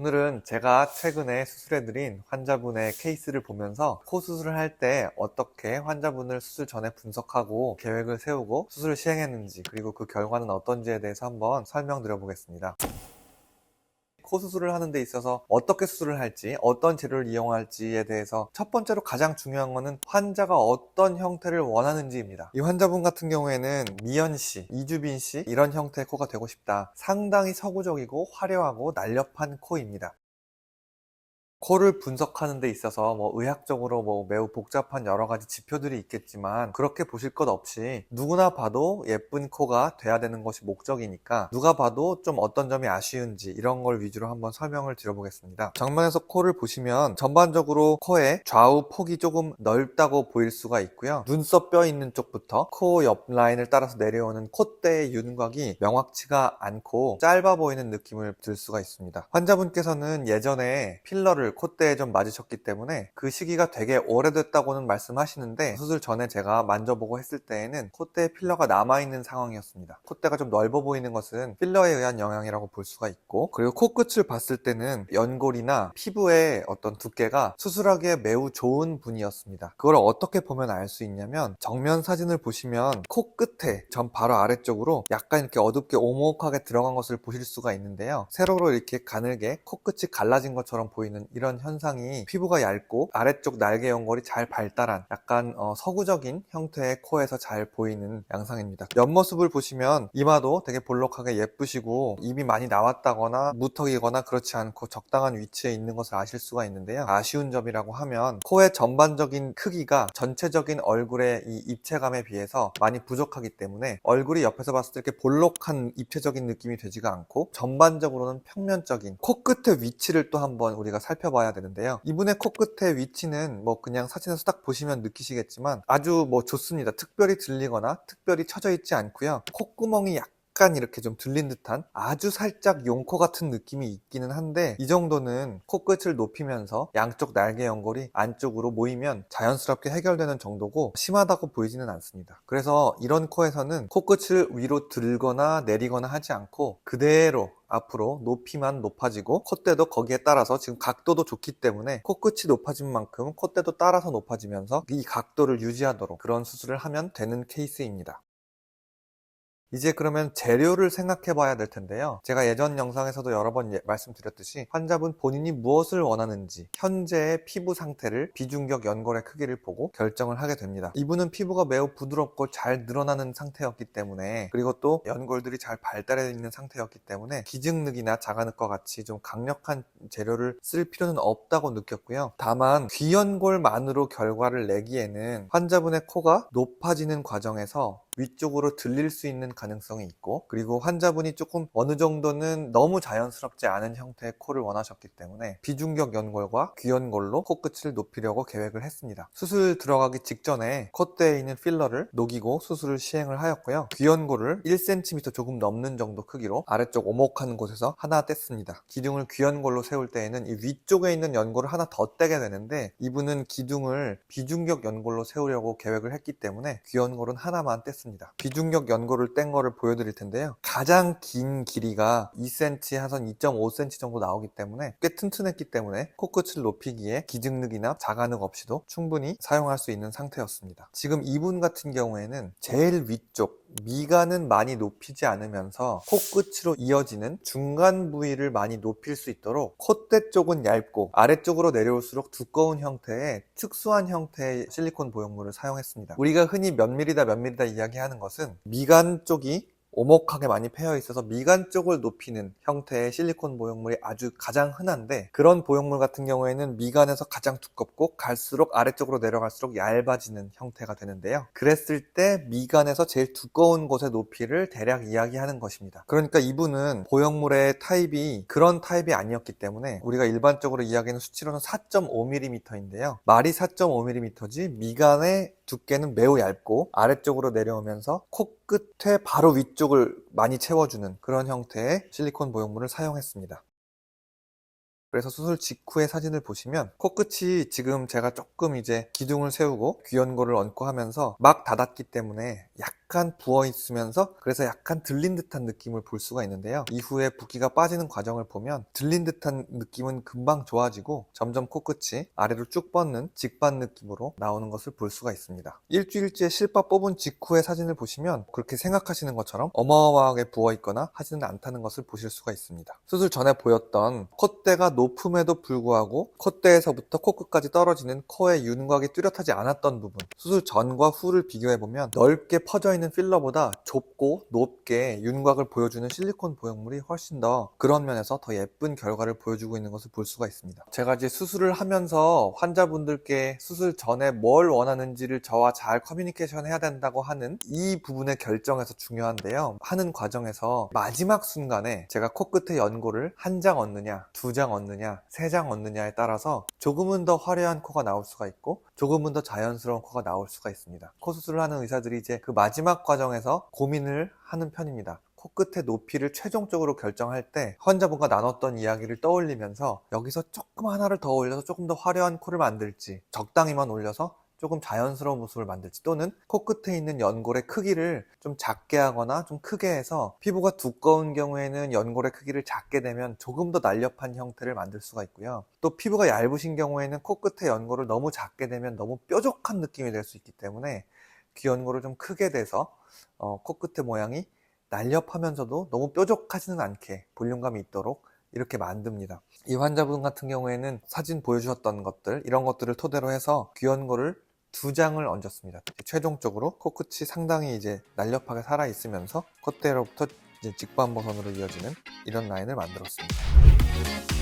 오늘은 제가 최근에 수술해드린 환자분의 케이스를 보면서 코 수술을 할 때 어떻게 환자분을 수술 전에 분석하고 계획을 세우고 수술을 시행했는지, 그리고 그 결과는 어떤지에 대해서 한번 설명드려 보겠습니다. 코 수술을 하는 데 있어서 어떻게 수술을 할지, 어떤 재료를 이용할지에 대해서 첫 번째로 가장 중요한 거는 환자가 어떤 형태를 원하는지입니다. 이 환자분 같은 경우에는 미연씨, 이주빈씨 이런 형태의 코가 되고 싶다. 상당히 서구적이고 화려하고 날렵한 코입니다. 코를 분석하는 데 있어서 의학적으로 매우 복잡한 여러 가지 지표들이 있겠지만, 그렇게 보실 것 없이 누구나 봐도 예쁜 코가 돼야 되는 것이 목적이니까 누가 봐도 좀 어떤 점이 아쉬운지 이런 걸 위주로 한번 설명을 드려보겠습니다. 정면에서 코를 보시면 전반적으로 코의 좌우 폭이 조금 넓다고 보일 수가 있고요. 눈썹 뼈 있는 쪽부터 코 옆 라인을 따라서 내려오는 콧대의 윤곽이 명확치가 않고 짧아 보이는 느낌을 들 수가 있습니다. 환자분께서는 예전에 필러를 콧대에 좀 맞으셨기 때문에 그 시기가 되게 오래됐다고는 말씀하시는데, 수술 전에 제가 만져보고 했을 때에는 콧대에 필러가 남아있는 상황이었습니다. 콧대가 좀 넓어 보이는 것은 필러에 의한 영향이라고 볼 수가 있고, 그리고 코끝을 봤을 때는 연골이나 피부의 어떤 두께가 수술하기에 매우 좋은 분이었습니다. 그걸 어떻게 보면 알 수 있냐면, 정면 사진을 보시면 코끝에 전 바로 아래쪽으로 약간 이렇게 어둡게 오목하게 들어간 것을 보실 수가 있는데요. 세로로 이렇게 가늘게 코끝이 갈라진 것처럼 보이는 이런 현상이 피부가 얇고 아래쪽 날개 연골이 잘 발달한 약간 서구적인 형태의 코에서 잘 보이는 양상입니다. 옆모습을 보시면 이마도 되게 볼록하게 예쁘시고 입이 많이 나왔다거나 무턱이거나 그렇지 않고 적당한 위치에 있는 것을 아실 수가 있는데요. 아쉬운 점이라고 하면 코의 전반적인 크기가 전체적인 얼굴의 이 입체감에 비해서 많이 부족하기 때문에 얼굴이 옆에서 봤을 때 이렇게 볼록한 입체적인 느낌이 되지가 않고, 전반적으로는 평면적인 코끝의 위치를 또 한번 우리가 살펴봐야 되는데요. 이분의 코끝의 위치는 그냥 사진에서 딱 보시면 느끼시겠지만 아주 좋습니다. 특별히 들리거나 특별히 처져 있지 않고요. 콧구멍이 약간 이렇게 좀 들린 듯한 아주 살짝 용코 같은 느낌이 있기는 한데, 이 정도는 코끝을 높이면서 양쪽 날개 연골이 안쪽으로 모이면 자연스럽게 해결되는 정도고 심하다고 보이지는 않습니다. 그래서 이런 코에서는 코끝을 위로 들거나 내리거나 하지 않고 그대로 앞으로 높이만 높아지고, 콧대도 거기에 따라서 지금 각도도 좋기 때문에 코끝이 높아진 만큼 콧대도 따라서 높아지면서 이 각도를 유지하도록 그런 수술을 하면 되는 케이스입니다. 이제 그러면 재료를 생각해 봐야 될 텐데요. 제가 예전 영상에서도 여러 번 말씀드렸듯이 환자분 본인이 무엇을 원하는지 현재의 피부 상태를, 비중격 연골의 크기를 보고 결정을 하게 됩니다. 이분은 피부가 매우 부드럽고 잘 늘어나는 상태였기 때문에, 그리고 또 연골들이 잘 발달해 있는 상태였기 때문에 기증늑이나 자가늑과 같이 좀 강력한 재료를 쓸 필요는 없다고 느꼈고요. 다만 귀연골만으로 결과를 내기에는 환자분의 코가 높아지는 과정에서 위쪽으로 들릴 수 있는 가능성이 있고, 그리고 환자분이 조금 어느 정도는 너무 자연스럽지 않은 형태의 코를 원하셨기 때문에 비중격 연골과 귀연골로 코끝을 높이려고 계획을 했습니다. 수술 들어가기 직전에 콧대에 있는 필러를 녹이고 수술을 시행을 하였고요. 귀연골을 1cm 조금 넘는 정도 크기로 아래쪽 오목한 곳에서 하나 뗐습니다. 기둥을 귀연골로 세울 때에는 이 위쪽에 있는 연골을 하나 더 떼게 되는데, 이분은 기둥을 비중격 연골로 세우려고 계획을 했기 때문에 귀연골은 하나만 뗐습니다. 비중격 연골을 뗀 거를 보여드릴 텐데요. 가장 긴 길이가 2cm, 한선 2.5cm 정도 나오기 때문에 꽤 튼튼했기 때문에 코끝을 높이기에 기증늑이나 자가늑 없이도 충분히 사용할 수 있는 상태였습니다. 지금 이분 같은 경우에는 제일 위쪽 미간은 많이 높이지 않으면서 코끝으로 이어지는 중간 부위를 많이 높일 수 있도록 콧대 쪽은 얇고 아래쪽으로 내려올수록 두꺼운 형태의 특수한 형태의 실리콘 보형물을 사용했습니다. 우리가 흔히 몇 밀리다 몇 밀리다 이야기하는 것은 미간 쪽이 오목하게 많이 패여 있어서 미간 쪽을 높이는 형태의 실리콘 보형물이 아주 가장 흔한데, 그런 보형물 같은 경우에는 미간에서 가장 두껍고 갈수록 아래쪽으로 내려갈수록 얇아지는 형태가 되는데요. 그랬을 때 미간에서 제일 두꺼운 곳의 높이를 대략 이야기하는 것입니다. 그러니까 이분은 보형물의 타입이 그런 타입이 아니었기 때문에 우리가 일반적으로 이야기하는 수치로는 4.5mm인데요. 말이 4.5mm지 미간의 두께는 매우 얇고 아래쪽으로 내려오면서 코끝의 바로 위쪽을 많이 채워주는 그런 형태의 실리콘 보형물을 사용했습니다. 그래서 수술 직후의 사진을 보시면 코끝이 지금 제가 조금 이제 기둥을 세우고 귀연골을 얹고 하면서 막 닫았기 때문에 약간 부어 있으면서 그래서 약간 들린 듯한 느낌을 볼 수가 있는데요. 이후에 붓기가 빠지는 과정을 보면 들린 듯한 느낌은 금방 좋아지고 점점 코끝이 아래로 쭉 뻗는 직반 느낌으로 나오는 것을 볼 수가 있습니다. 일주일째 실밥 뽑은 직후의 사진을 보시면 그렇게 생각하시는 것처럼 어마어마하게 부어 있거나 하지는 않다는 것을 보실 수가 있습니다. 수술 전에 보였던 콧대가 높음에도 불구하고 콧대에서부터 코끝까지 떨어지는 코의 윤곽이 뚜렷하지 않았던 부분, 수술 전과 후를 비교해보면 넓게 퍼져 있는 필러보다 좁고 높게 윤곽을 보여주는 실리콘 보형물이 훨씬 더 그런 면에서 더 예쁜 결과를 보여주고 있는 것을 볼 수가 있습니다. 제가 이제 수술을 하면서 환자분들께 수술 전에 뭘 원하는지를 저와 잘 커뮤니케이션 해야 된다고 하는 이 부분의 결정에서 중요한데요. 하는 과정에서 마지막 순간에 제가 코끝의 연고를 한 장 얻느냐, 두 장 얻느냐, 세 장 얻느냐에 따라서 조금은 더 화려한 코가 나올 수가 있고 조금은 더 자연스러운 코가 나올 수가 있습니다. 코 수술을 하는 의사들이 이제 그 마지막 과정에서 고민을 하는 편입니다. 코끝의 높이를 최종적으로 결정할 때 환자분과 나눴던 이야기를 떠올리면서 여기서 조금 하나를 더 올려서 조금 더 화려한 코를 만들지, 적당히만 올려서 조금 자연스러운 모습을 만들지, 또는 코끝에 있는 연골의 크기를 좀 작게 하거나 좀 크게 해서 피부가 두꺼운 경우에는 연골의 크기를 작게 되면 조금 더 날렵한 형태를 만들 수가 있고요. 또 피부가 얇으신 경우에는 코끝의 연골을 너무 작게 되면 너무 뾰족한 느낌이 될 수 있기 때문에 귀 연골을 좀 크게 돼서 코끝의 모양이 날렵하면서도 너무 뾰족하지는 않게 볼륨감이 있도록 이렇게 만듭니다. 이 환자분 같은 경우에는 사진 보여주셨던 것들, 이런 것들을 토대로 해서 귀연골을 두 장을 얹었습니다. 최종적으로 코끝이 상당히 이제 날렵하게 살아 있으면서 콧대로부터 이제 직반보선으로 이어지는 이런 라인을 만들었습니다.